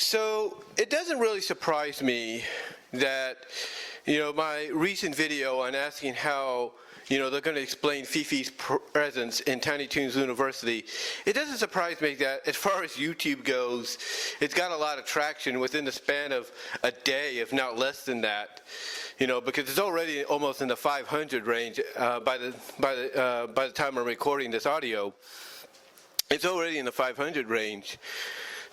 So it doesn't really surprise me that, my recent video on asking how, they're going to explain Fifi's presence in Tiny Toons Looniversity, it doesn't surprise me that as far as YouTube goes, it's got a lot of traction within the span of a day, if not less than that. Because it's already almost in the 500 range by the time I'm recording this audio. It's already in the 500 range.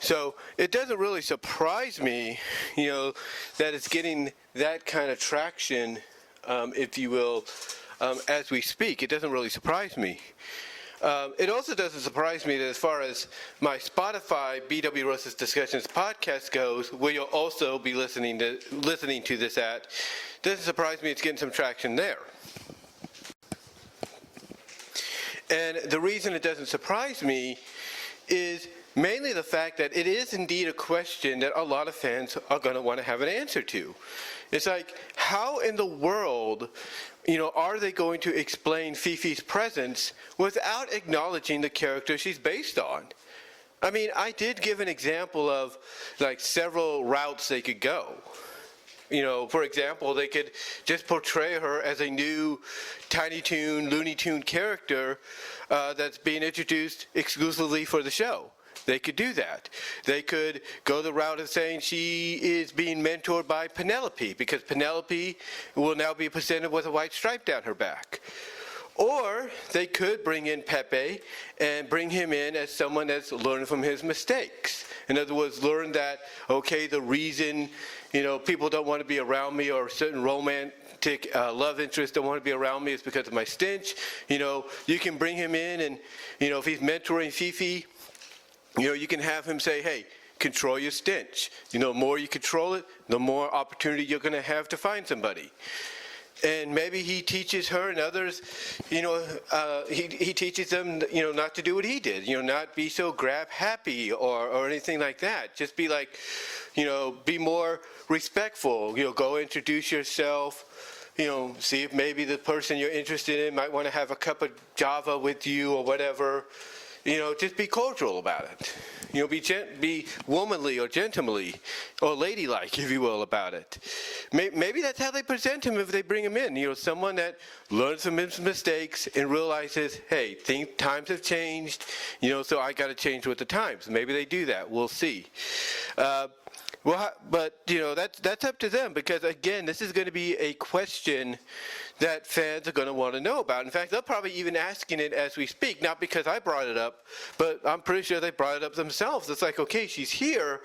So it doesn't really surprise me, that it's getting that kind of traction, if you will, as we speak. It doesn't really surprise me. It also doesn't surprise me that as far as my Spotify BW Rosa's Discussions podcast goes, where you'll also be listening to this at, doesn't surprise me it's getting some traction there. And the reason it doesn't surprise me is mainly the fact that it is indeed a question that a lot of fans are going to want to have an answer to. It's like, how in the world, are they going to explain Fifi's presence without acknowledging the character she's based on? I mean, I did give an example of like several routes they could go. For example, they could just portray her as a new Tiny Toon, Looney Tune character that's being introduced exclusively for the show. They could do that. They could go the route of saying she is being mentored by Penelope, because Penelope will now be presented with a white stripe down her back. Or they could bring in Pepe and bring him in as someone that's learned from his mistakes. In other words, learn that, okay, the reason, people don't want to be around me, or certain romantic love interests don't want to be around me, is because of my stench. You can bring him in, and, if he's mentoring Fifi, you can have him say, hey, control your stench. The more you control it, the more opportunity you're going to have to find somebody. And maybe he teaches her and others, he teaches them, not to do what he did, not be so grab happy or anything like that. Just be like, be more respectful, go introduce yourself, see if maybe the person you're interested in might want to have a cup of Java with you or whatever. Just be cordial about it. Be womanly or gentlemanly or ladylike, if you will, about it. Maybe that's how they present him if they bring him in. Someone that learns from his mistakes and realizes, hey, times have changed, so I got to change with the times. Maybe they do that. We'll see. But that's up to them, because again, this is going to be a question that fans are going to want to know about. In fact, they're probably even asking it as we speak, not because I brought it up, but I'm pretty sure they brought it up themselves. It's like, okay, she's here,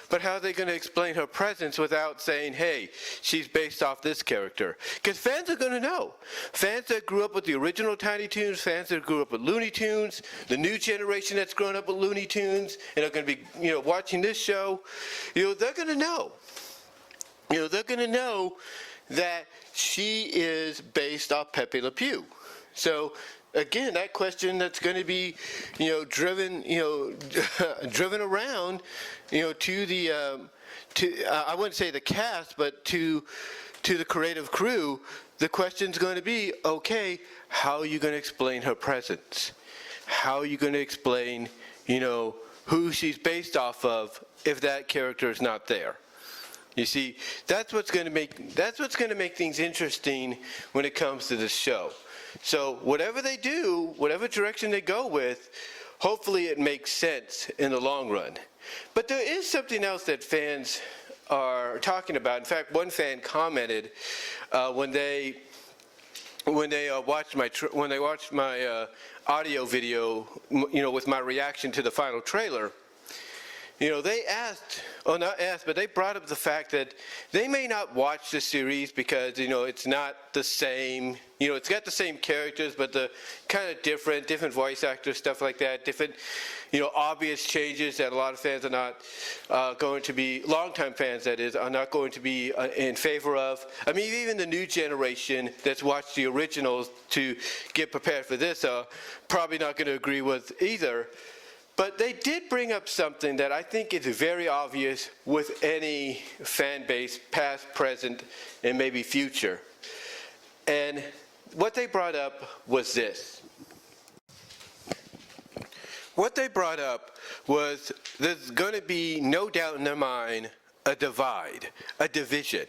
but how are they going to explain her presence without saying, hey, she's based off this character? Because fans are going to know. Fans that grew up with the original Tiny Toons, fans that grew up with Looney Tunes, the new generation that's grown up with Looney Tunes and are going to be, watching this show, they're going to know. They're going to know that she is based off Pepe Le Pew. So again, that question that's going to be, driven, driven around, to the, I wouldn't say the cast, but to the creative crew, the question's going to be, okay, how are you going to explain her presence? How are you going to explain, who she's based off of if that character is not there? You see, that's what's going to make things interesting when it comes to this show. So whatever they do, whatever direction they go with, hopefully it makes sense in the long run. But there is something else that fans are talking about. In fact, one fan commented when they watched my audio video, with my reaction to the final trailer. They asked, or not asked, but they brought up the fact that they may not watch the series because, it's not the same, it's got the same characters, but the kind of different voice actors, stuff like that, different, obvious changes that a lot of fans are not going to be, longtime fans that is, are not going to be in favor of. I mean, even the new generation that's watched the originals to get prepared for this are probably not going to agree with either. But they did bring up something that I think is very obvious with any fan base, past, present, and maybe future. And what they brought up was this. what they brought up was there's going to be no doubt in their mind a divide, a division.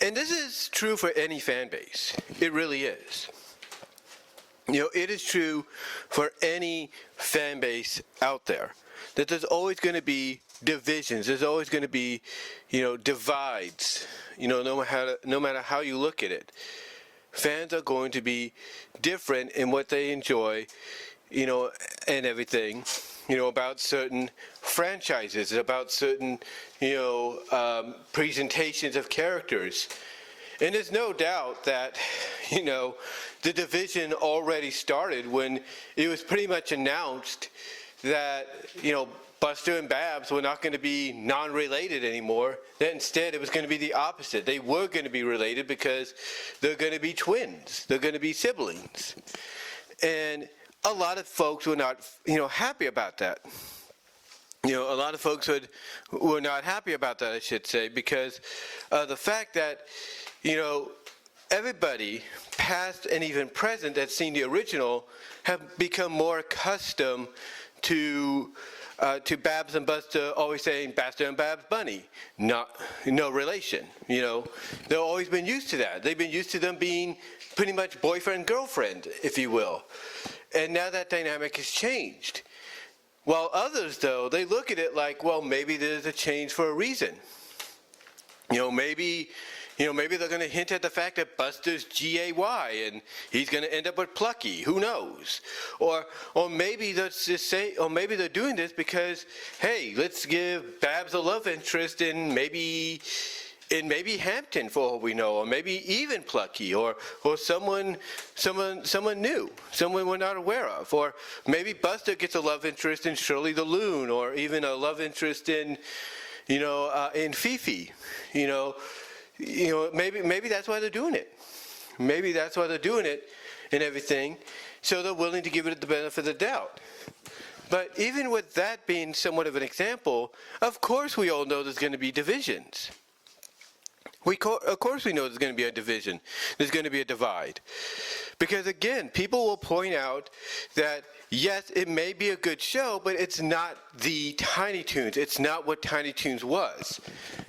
And this is true for any fan base. It really is. It is true for any fan base out there that there's always going to be divisions. There's always going to be, divides. No matter how you look at it, fans are going to be different in what they enjoy, and everything, about certain franchises, about certain, presentations of characters. And there's no doubt that, the division already started when it was pretty much announced that, Buster and Babs were not going to be non-related anymore. That instead it was going to be the opposite. They were going to be related because they're going to be twins. They're going to be siblings. And a lot of folks were not, happy about that. A lot of folks were not happy about that, I should say, because the fact that, everybody, past and even present, that's seen the original, have become more accustomed to Babs and Buster always saying Buster and Babs Bunny, no relation. They've always been used to that. They've been used to them being pretty much boyfriend girlfriend, if you will. And now that dynamic has changed. While others, though, they look at it like, well, maybe there's a change for a reason. Maybe they're going to hint at the fact that Buster's G-A-Y and he's going to end up with Plucky. Who knows? Or maybe let's just say, or maybe they're doing this because, hey, let's give Babs a love interest in maybe Hampton, for all we know, or maybe even Plucky, or someone new, someone we're not aware of, or maybe Buster gets a love interest in Shirley the Loon, or even a love interest in Fifi, maybe that's why they're doing it. Maybe that's why they're doing it and everything. So they're willing to give it the benefit of the doubt. But even with that being somewhat of an example, of course we all know there's going to be divisions. Of course we know there's going to be a division. There's going to be a divide. Because again, people will point out that yes, it may be a good show, but it's not the Tiny Toons. It's not what Tiny Toons was.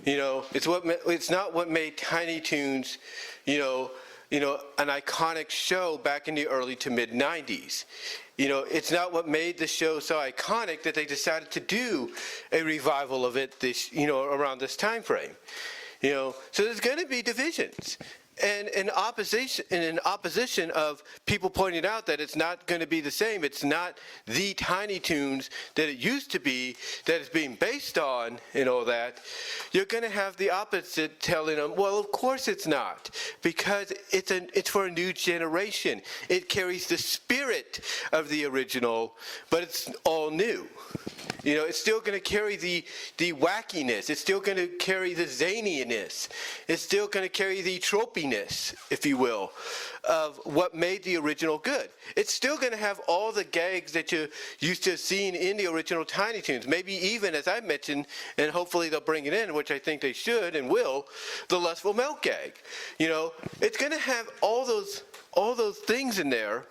It's not what made Tiny Toons, an iconic show back in the early to mid 90s. It's not what made the show so iconic that they decided to do a revival of it around this time frame. So there's going to be divisions. And in opposition of people pointing out that it's not going to be the same, it's not the Tiny Toons that it used to be, that it's being based on and all that, you're going to have the opposite telling them, well, of course it's not, because it's for a new generation. It carries the spirit of the original, but it's all new. It's still going to carry the wackiness. It's still going to carry the zaniness. It's still going to carry the tropiness, if you will, of what made the original good. It's still going to have all the gags that you're used to seeing in the original Tiny Toons. Maybe even, as I mentioned, and hopefully they'll bring it in, which I think they should and will, the lustful milk gag. It's going to have all those things in there.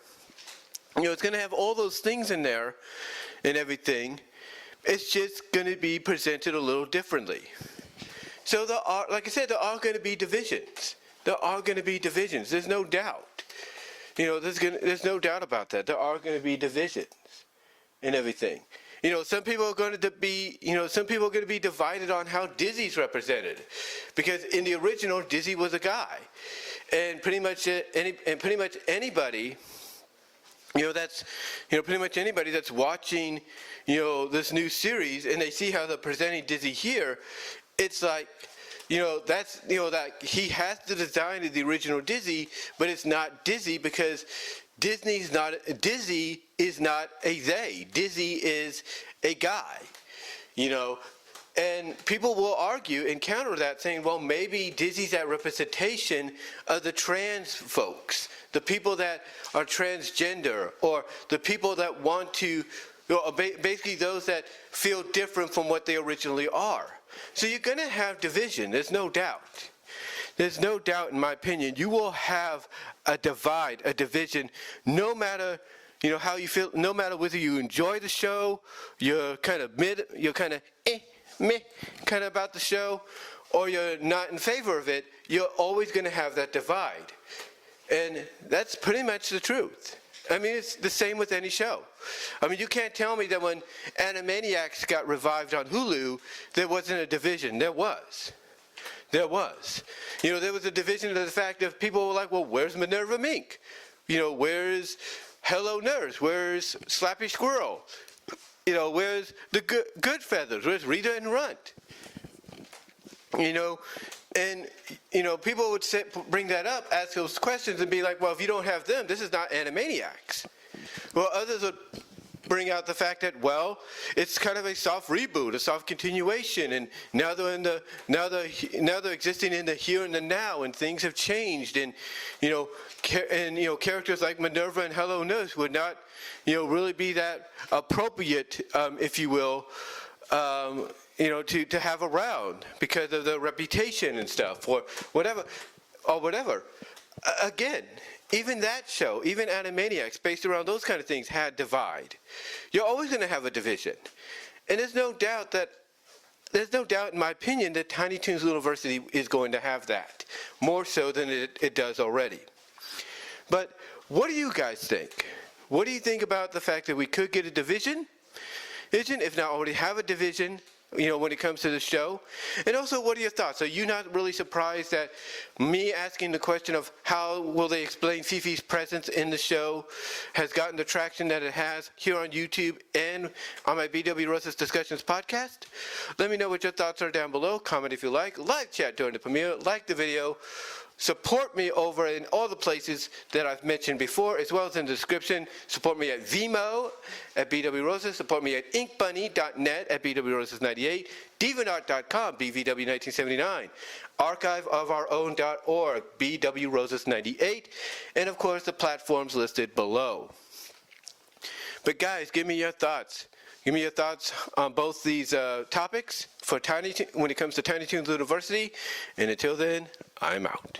It's going to have all those things in there and everything. It's just going to be presented a little differently. So like I said, there are going to be divisions. There are going to be divisions. There's no doubt. There's no doubt about that. There are going to be divisions and everything. Some people are going to be, divided on how Dizzy's represented, because in the original, Dizzy was a guy, and pretty much anybody. Pretty much anybody that's watching, this new series and they see how they're presenting Dizzy here, it's like, that he has the design of the original Dizzy, but it's not Dizzy because Dizzy is not a they. Dizzy is a guy, And people will argue and counter that, saying, well, maybe Dizzy's that representation of the trans folks, the people that are transgender, or the people that want to, basically those that feel different from what they originally are. So you're going to have division, there's no doubt. There's no doubt, in my opinion, you will have a divide, a division, no matter how you feel, no matter whether you enjoy the show, you're kind of meh kind of about the show, or you're not in favor of it, you're always going to have that divide. And that's pretty much the truth. I mean, it's the same with any show. I mean, you can't tell me that when Animaniacs got revived on Hulu, there wasn't a division. There was. There was. There was a division of the fact that people were like, well, where's Minerva Mink? Where's Hello Nurse? Where's Slappy Squirrel? Where's the Good Feathers? Where's Rita and Runt? And people would bring that up, ask those questions, and be like, well, if you don't have them, this is not Animaniacs. Well, others would bring out the fact that, well, it's kind of a soft reboot, a soft continuation, and now they're existing in the here and the now, and things have changed, and characters like Minerva and Hello Nurse would not really be that appropriate, if you will, to have around because of the reputation and stuff, or whatever. Again, even that show, even Animaniacs, based around those kind of things, had divide. You're always going to have a division, and there's no doubt, in my opinion, that Tiny Toons Looniversity is going to have that more so than it does already. But what do you guys think? What do you think about the fact that we could get a division, if not already have a division, when it comes to the show? And also, what are your thoughts? Are you not really surprised that me asking the question of how will they explain Fifi's presence in the show has gotten the traction that it has here on YouTube and on my BW Roses Discussions podcast? Let me know what your thoughts are down below. Comment if you like. Live chat during the premiere. Like the video. Support me over in all the places that I've mentioned before, as well as in the description. Support me at VENMO at BW Roses. Support me at inkbunny.net at BW Roses 98. Deviantart.com, BVW 1979. Archiveofourown.org, BW Roses 98. And of course, the platforms listed below. But guys, give me your thoughts. Give me your thoughts on both these topics for when it comes to Tiny Toons Looniversity. And until then, I'm out.